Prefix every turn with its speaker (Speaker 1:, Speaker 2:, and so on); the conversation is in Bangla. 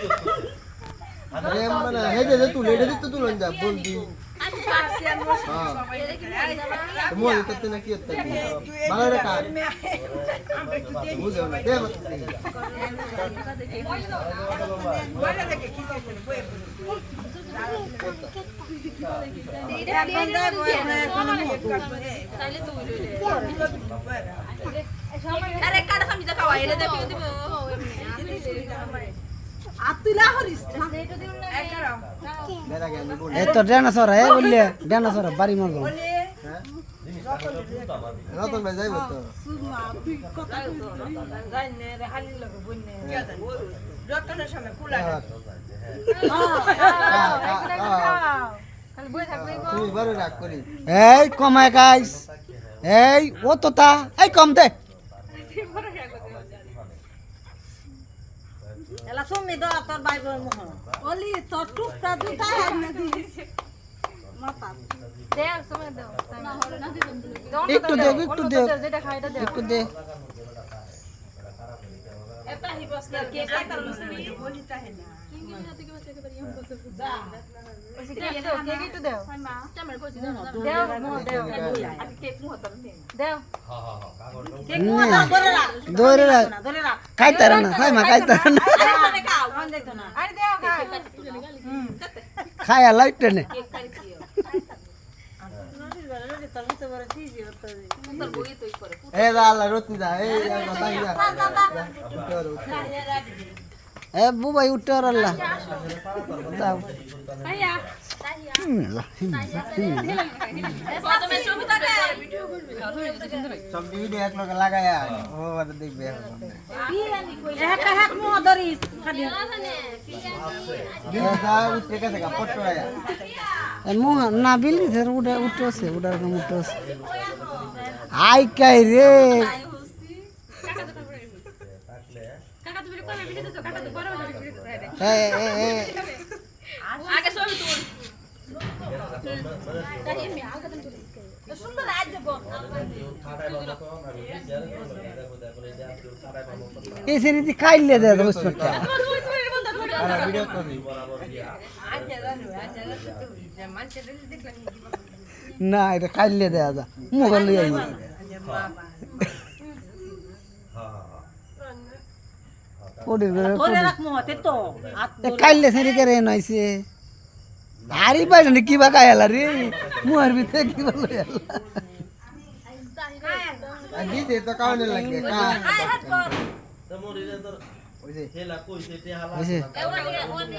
Speaker 1: अरे मला हे दे तू लेडे दे तू लोन जा बोल दी मोल करते ना की येत मला रे का बुझ ना दे मत
Speaker 2: अरे काढा समजा खावायला दे पिऊ दे आतुला हरिस
Speaker 1: मेरा ज्ञान बोल
Speaker 3: ए तो डायनासोर है बोलिए डायनासोर बारी मार दो
Speaker 1: रतन भाई जाई बत
Speaker 2: जाने रे हाली लगे बोलने रतনের সামনে কুলা খালি বই থাকলে
Speaker 1: তুই বড় রাগ করি
Speaker 3: এই কমায় গাইস এই ও তোতা এই কম দে
Speaker 2: এলা সুমি দাও তোর ভাই বোন মুখ ওলি তোর টুকটা দুটা হামনে দিস মাথা দে সুমি দাও না হলো না দিন
Speaker 3: একটু দে
Speaker 2: যেটা খাই এটা দে
Speaker 3: একটু দে
Speaker 2: এটা হি বস কে কাটার মুসলি বলিতা है ना কি কি বসে के बड़ी हम बस जा ওই কে একটু দাও মা চামের কইছি দাও দাও আর কেক মুহ তো দাও কেক মুহ ধরে রাখ
Speaker 3: ধরে রাখ খাইতে না খাই মা খাইতে না
Speaker 2: আরে খাও কোন দেখতো না আরে দাও খা
Speaker 3: খায়া লাইতে নে
Speaker 2: কেক কাটি দিও
Speaker 1: ए दाला रोटी दा ए बताई जा
Speaker 3: এ বুবাই উঠে আর আল্লাহ দাও
Speaker 2: ভাইয়া তুমি ছবিটা দে ভিডিও করবি
Speaker 1: सब वीडियो एक लोग लगाया वो बात देख बे
Speaker 2: एक एक मुह धरिस खाली
Speaker 1: ये दा उसके कैसे का फोटो आया
Speaker 3: এ মোহ না বিলি ধর উঠছে উড়ার কাম উঠছে আই কাই রে
Speaker 2: কাকা তুমি কবে ভিডিও দিছো কাকা তো বড় বড় ভিডিও দিছো
Speaker 3: এ
Speaker 2: আগে ছবি তুল তাই আমি আগে তুল সুন্দর আজ দেব
Speaker 3: এই সেরিতি খাইলে দে বুঝছটা
Speaker 1: अरे वीडियो कर दी
Speaker 2: আজ জানো মানুষ দেখলাম
Speaker 3: না এটা খাইলে দে আদা মোগল লই আই ওডি
Speaker 2: ধরে রাখ মতে তো
Speaker 3: খাইলে সেরিকে রে নাইছে ভারী পাইলে কি বা খাইলা রে মুহার ভিতরে কি বা লই আলা
Speaker 1: अजी से तो कावन लगे का
Speaker 2: হাত কর
Speaker 1: ओसे
Speaker 3: হইছে
Speaker 2: এ ওনি